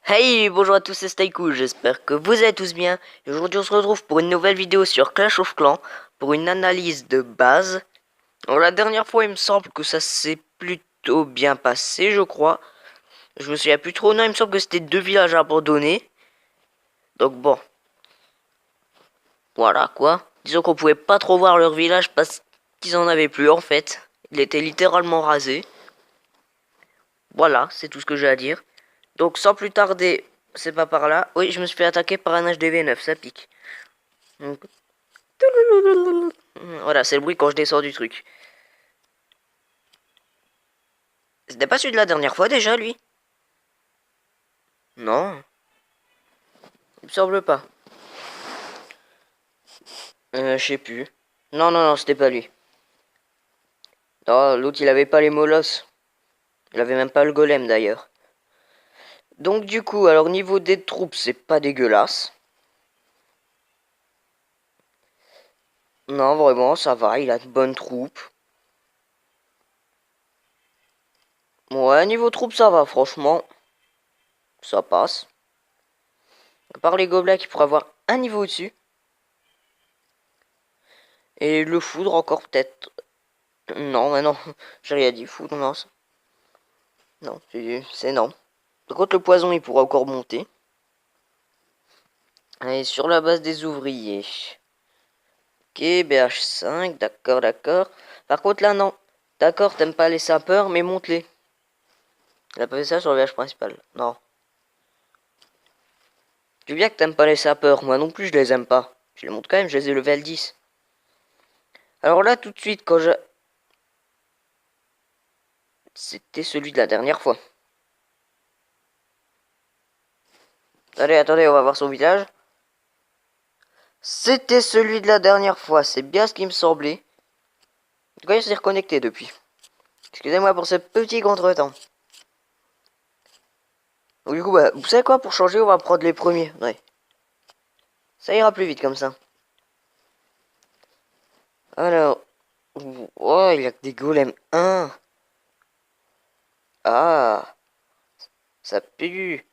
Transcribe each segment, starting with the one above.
Hey, bonjour à tous, c'est Staycool, j'espère que vous allez tous bien. Et aujourd'hui on se retrouve pour une nouvelle vidéo sur Clash of Clans, pour une analyse de base. Alors la dernière fois il me semble que ça s'est plutôt bien passé, je crois. Je me souviens plus trop, non il me semble que c'était 2 villages abandonnés. Donc bon, voilà quoi. Disons qu'on pouvait pas trop voir leur village parce qu'ils en avaient plus en fait. Il était littéralement rasé. Voilà, c'est tout ce que j'ai à dire. Donc sans plus tarder, c'est pas par là. Oui, je me suis fait attaquer par un HDV9, ça pique. Donc, voilà, c'est le bruit quand je descends du truc. C'était pas celui de la dernière fois déjà, lui? Non, il me semble pas. Je sais plus. Non, non, non, c'était pas lui. Non, l'autre il avait pas les molosses. Il avait même pas le golem d'ailleurs. Donc du coup, alors niveau des troupes, c'est pas dégueulasse. Non, vraiment, ça va, il a de bonnes troupes. Ouais, niveau troupes, ça va, franchement. Ça passe. À part les gobelins qui pourraient avoir un niveau au-dessus. Et le foudre encore peut-être. Non, mais non, j'ai rien dit, foudre, non. Non, c'est non. Par contre, le poison, il pourra encore monter. Allez, sur la base des ouvriers. Ok, BH5, d'accord, d'accord. Par contre, là, non. D'accord, t'aimes pas les sapeurs, mais monte-les. Il a pas fait ça sur le VH principal. Non. Tu dis bien que t'aimes pas les sapeurs. Moi non plus, je les aime pas. Je les monte quand même, je les ai level 10. Alors là, tout de suite, quand je... C'était celui de la dernière fois. Allez, attendez, on va voir son visage. C'était celui de la dernière fois. C'est bien ce qui me semblait. En tout cas, il s'est reconnecté depuis. Excusez-moi pour ce petit contretemps. Du coup, bah, vous savez quoi, pour changer, on va prendre les premiers. Ouais. Ça ira plus vite comme ça. Alors. Oh, il y a que des golems 1. Ah, ça pue.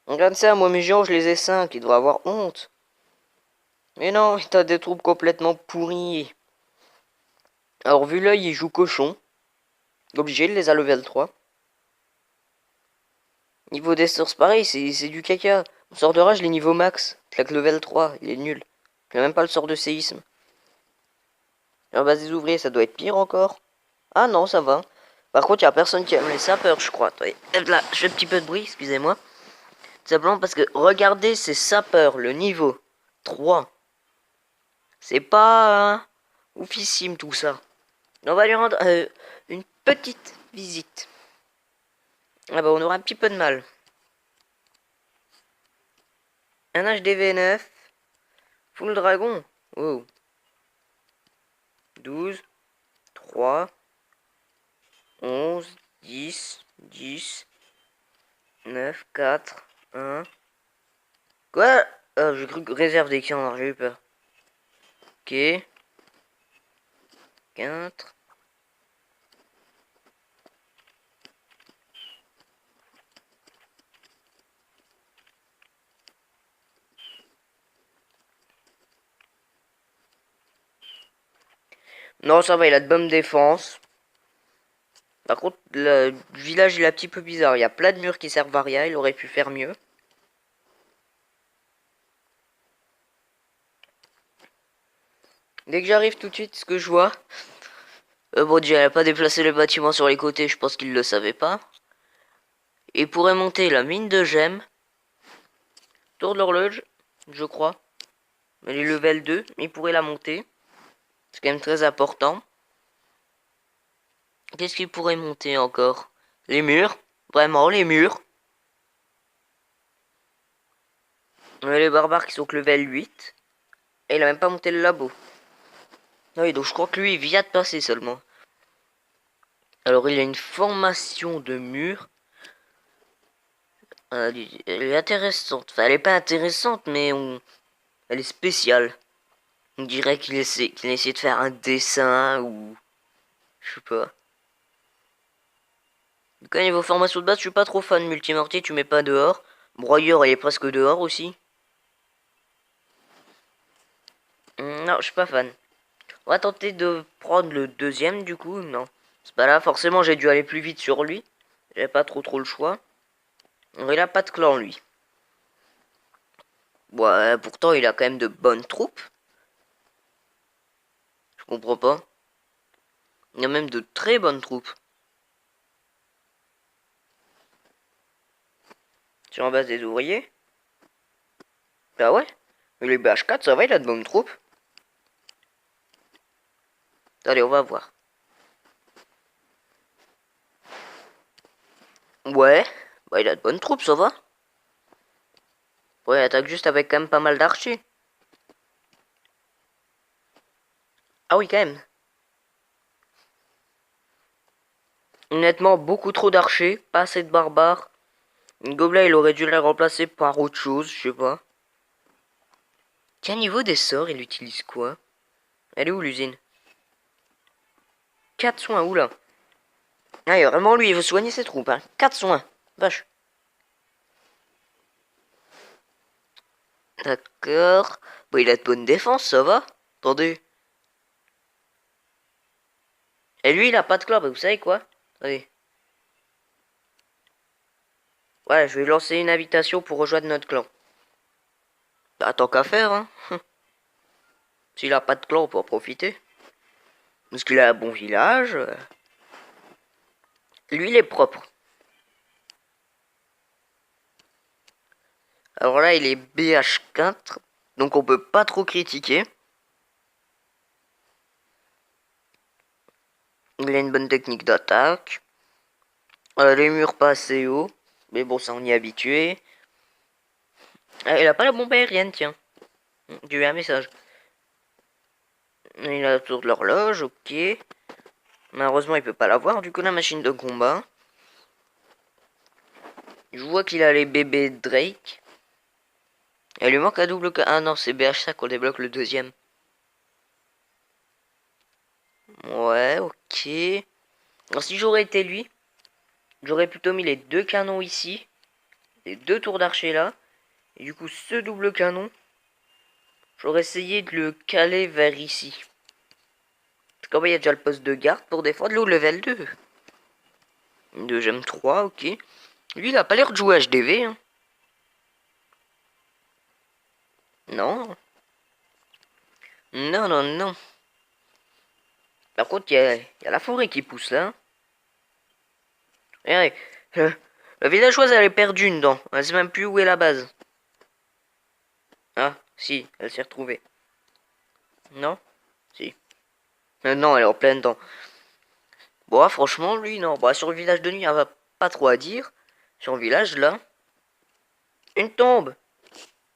Regarde ça, moi mes géants, je les ai 5. Ils devraient avoir honte. Mais non, t'as des troupes complètement pourries. Alors, vu l'œil, il joue cochon. Obligé, il les a level 3. Niveau des sorts, pareil, c'est du caca. Mon sort de rage, il est niveau max. Claque level 3, il est nul. Il a même pas le sort de séisme. Alors, base des ouvriers, ça doit être pire encore. Ah non, ça va. Par contre, il y a personne qui aime les sapeurs, je crois. Là, je fais un petit peu de bruit, excusez-moi. Tout simplement parce que regardez ces sapeurs, le niveau 3. C'est pas oufissime tout ça. On va lui rendre une petite visite. Ah bah on aura un petit peu de mal. Un HDV9. Full dragon. Oh. 12. 3. 11. 10. 10. 9. 4. 1. Quoi? J'ai cru que réserve des canards, j'ai eu peur. Ok. 4. Non, ça va, il a de bonnes défenses. Par contre, le village il est un petit peu bizarre. Il y a plein de murs qui servent à rien. Il aurait pu faire mieux. Dès que j'arrive tout de suite, ce que je vois... bon, déjà, il n'a pas déplacé les bâtiments sur les côtés. Je pense qu'il le savait pas. Il pourrait monter la mine de gemmes. Tour de l'horloge, je crois. Elle est level 2, mais il pourrait la monter. C'est quand même très important. Qu'est-ce qu'il pourrait monter encore? Les murs. Vraiment, les murs. Les barbares qui sont que level 8. Et il a même pas monté le labo. Ah oui, donc je crois que lui, il vient de passer seulement. Alors, il a une formation de murs. Elle est intéressante. Enfin, elle est pas intéressante, mais elle est spéciale. On dirait qu'il a essayé de faire un dessin ou... Je sais pas. En tout cas, niveau formation de base, je suis pas trop fan multimortier, tu mets pas dehors. Broyeur, il est presque dehors aussi. Non, je suis pas fan. On va tenter de prendre le deuxième du coup. Non, c'est pas là. Forcément, j'ai dû aller plus vite sur lui. J'avais pas trop le choix. Il a pas de clan lui. Ouais, pourtant il a quand même de bonnes troupes. Je comprends pas. Il a même de très bonnes troupes. Sur la base des ouvriers. Bah ouais. Mais les BH4, ça va, il a de bonnes troupes. Allez, on va voir. Ouais. Bah il a de bonnes troupes, ça va. Ouais, il attaque juste avec quand même pas mal d'archers. Ah oui, quand même. Honnêtement, beaucoup trop d'archers, pas assez de barbares. Une gobelin, il aurait dû la remplacer par autre chose, je sais pas. Quel niveau des sorts, il utilise quoi? Elle est où l'usine? 4 soins, oula. Ah, et vraiment, lui, il veut soigner ses troupes, hein. 4 soins. Vache. D'accord. Bon, il a de bonnes défenses, ça va. Attendez. Et lui, il a pas de clan, bah, vous savez quoi? Attendez. Ouais, je vais lancer une invitation pour rejoindre notre clan. Bah, tant qu'à faire, hein. S'il a pas de clan, on peut en profiter. Parce qu'il a un bon village. Lui, il est propre. Alors là, il est BH4. Donc on peut pas trop critiquer. Il a une bonne technique d'attaque. Les murs pas assez hauts. Mais bon, ça on y est habitué. Ah, il a pas la bombe aérienne, tiens. J'ai eu un message. Il a la tour de l'horloge, ok. Malheureusement, il peut pas l'avoir, du coup, la machine de combat. Je vois qu'il a les bébés Drake. Elle lui manque un double... Ah non, c'est BH5 qu'on débloque le deuxième. Ouais, ok. Alors si j'aurais été lui, j'aurais plutôt mis les deux canons ici. Les deux tours d'archer là. Et du coup, ce double canon, j'aurais essayé de le caler vers ici. Parce qu'en bas, il y a déjà le poste de garde pour défendre le level 2. Deuxième 3, ok. Lui, il a pas l'air de jouer HDV, hein. Non. Non, non, non. Par contre, il y a la forêt qui pousse là. Regardez, la villageoise, elle est perdue dedans. Elle sait même plus où est la base. Ah, si, elle s'est retrouvée. Non? Si. Non, elle est en pleine dedans. Bon, franchement, lui, non. Bah, sur le village de nuit, il n'y a pas trop à dire. Sur le village, là. Une tombe.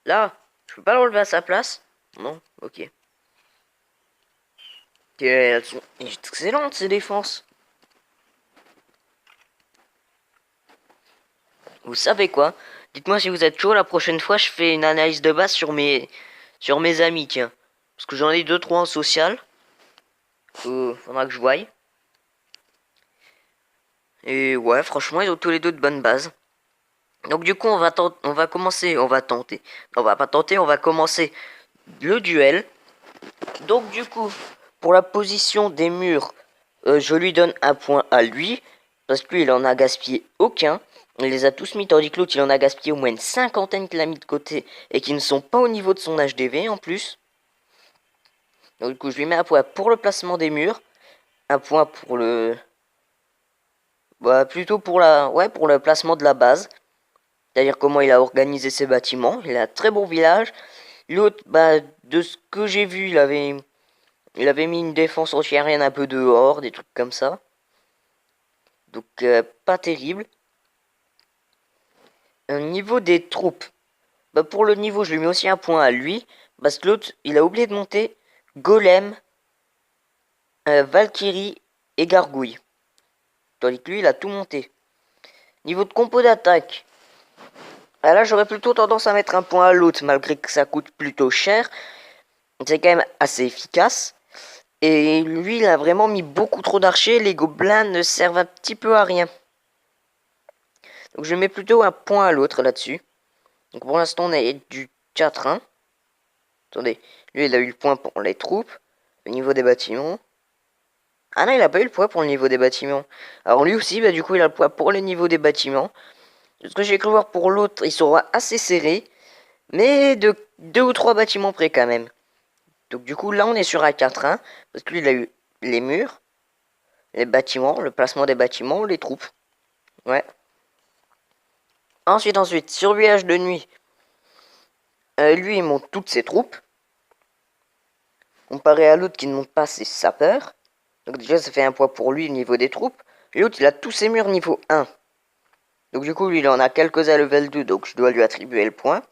Là. Je peux pas l'enlever à sa place. Non? Ok. Elles sont excellentes, ces défenses. Vous savez quoi? Dites-moi si vous êtes chaud, la prochaine fois, je fais une analyse de base sur mes amis, tiens. Parce que j'en ai 2-3 en social. Faudra que je voie. Et ouais, franchement, ils ont tous les deux de bonnes bases. Donc du coup, on va commencer, on va tenter. On va pas tenter, on va commencer le duel. Donc du coup, pour la position des murs, je lui donne un point à lui. Parce que lui, il en a gaspillé aucun. Il les a tous mis, tandis que l'autre, il en a gaspillé au moins une cinquantaine qu'il a mis de côté. Et qui ne sont pas au niveau de son HDV en plus. Donc du coup, je lui mets un point pour le placement des murs. Un point pour le... Bah, plutôt pour pour le placement de la base. C'est-à-dire comment il a organisé ses bâtiments. Il a un très bon village. L'autre, bah, de ce que j'ai vu, il avait mis une défense antiaérienne un peu dehors, des trucs comme ça. Donc, pas terrible. Au niveau des troupes, bah, pour le niveau, je lui mets aussi un point à lui. Parce que l'autre, il a oublié de monter Golem, Valkyrie et Gargouille. Tandis que lui, il a tout monté. Niveau de compo d'attaque, ah là, j'aurais plutôt tendance à mettre un point à l'autre, malgré que ça coûte plutôt cher. C'est quand même assez efficace. Et lui, il a vraiment mis beaucoup trop d'archers. Les gobelins ne servent un petit peu à rien. Donc je mets plutôt un point à l'autre là-dessus. Donc pour l'instant, on est du 4-1. Attendez, lui, il a eu le point pour les troupes. Au niveau des bâtiments. Ah non, il a pas eu le point pour le niveau des bâtiments. Alors lui aussi, bah, du coup, il a le point pour le niveau des bâtiments. Ce que j'ai cru voir pour l'autre, il sera assez serré. Mais de 2 ou 3 bâtiments près quand même. Donc du coup, là, on est sur un 4-1. Parce que lui, il a eu les murs, les bâtiments, le placement des bâtiments, les troupes. Ouais. Ensuite, surveillage de nuit. Lui, il monte toutes ses troupes. Comparé à l'autre qui ne monte pas ses sapeurs. Donc déjà, ça fait un poids pour lui au niveau des troupes. L'autre, il a tous ses murs niveau 1. Donc du coup, lui, il en a quelques à level 2, donc je dois lui attribuer le point.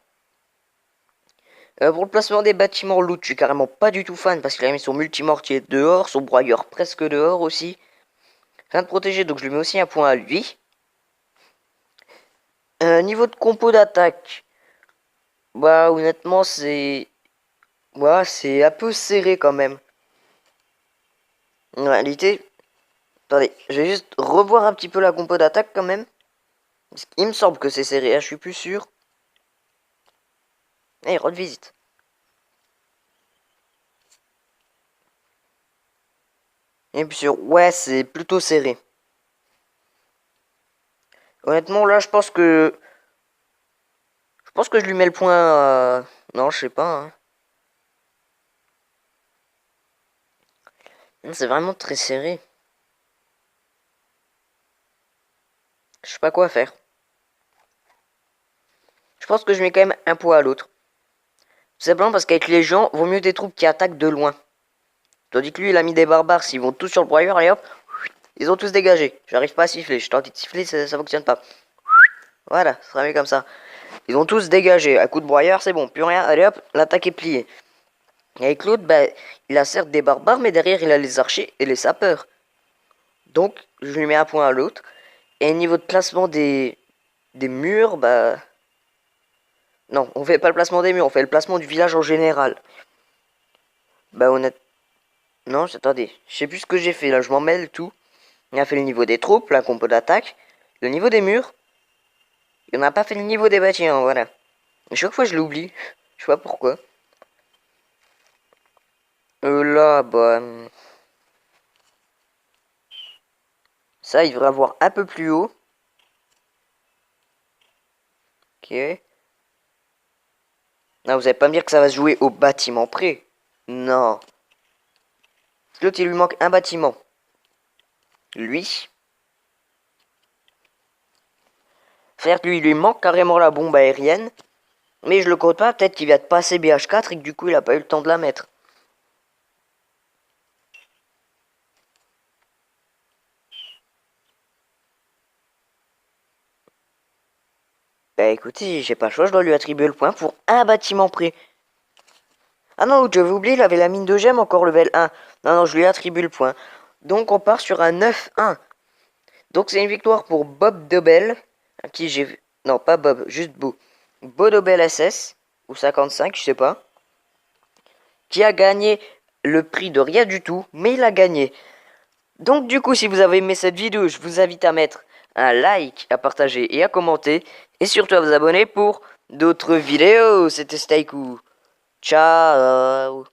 Pour le placement des bâtiments, l'autre, je suis carrément pas du tout fan parce qu'il a mis son multimortier dehors, son broyeur presque dehors aussi. Rien de protégé, donc je lui mets aussi un point à lui. Niveau de compo d'attaque, bah honnêtement, c'est... Ouais, c'est un peu serré quand même. En réalité, attendez, je vais juste revoir un petit peu la compo d'attaque quand même. Il me semble que c'est serré, hein, je suis plus sûr. Hey, revisite. Et puis sûr, ouais, c'est plutôt serré. Honnêtement, là, je pense que... je lui mets le point Non, je sais pas. Hein. C'est vraiment très serré. Je sais pas quoi faire. Je pense que je mets quand même un point à l'autre. Tout simplement parce qu'avec les gens, vaut mieux des troupes qui attaquent de loin. Tandis que lui, il a mis des barbares, s'ils vont tous sur le broyeur, allez hop, ils ont tous dégagé. J'arrive pas à siffler, je tente de siffler, ça fonctionne pas. Voilà, ça sera mieux comme ça. Ils ont tous dégagé, à coup de broyeur, c'est bon, plus rien, allez hop, l'attaque est pliée. Et avec l'autre, bah, il a certes des barbares, mais derrière, il a les archers et les sapeurs. Donc, je lui mets un point à l'autre. Et au niveau de placement des murs, bah... Non, on fait pas le placement des murs, on fait le placement du village en général. Bah honnêtement... Non, attendez, je sais plus ce que j'ai fait là, je m'en mêle tout. On a fait le niveau des troupes, la compo d'attaque, le niveau des murs. Et on n'a pas fait le niveau des bâtiments, voilà. Et chaque fois je l'oublie, je sais pas pourquoi. Là, bah... Ça, il devrait avoir un peu plus haut. Ok. Non, vous allez pas me dire que ça va se jouer au bâtiment près. Non. L'autre, il lui manque un bâtiment. Lui. Certes, lui, il lui manque carrément la bombe aérienne. Mais je le compte pas, peut-être qu'il vient de passer BH4 et que du coup, il a pas eu le temps de la mettre. Bah écoutez, j'ai pas le choix, je dois lui attribuer le point pour un bâtiment près. Ah non, j'avais oublié, il avait la mine de gemmes encore level 1. Non, non, je lui attribue le point. Donc on part sur un 9-1. Donc c'est une victoire pour Bob Dobel, à qui j'ai vu... Non, pas Bob, juste Bo. Bo Dobel SS, ou 55, je sais pas. Qui a gagné le prix de rien du tout, mais il a gagné. Donc du coup, si vous avez aimé cette vidéo, je vous invite à mettre un like, à partager et à commenter. Et surtout à vous abonner pour d'autres vidéos. C'était Stayku. Ciao.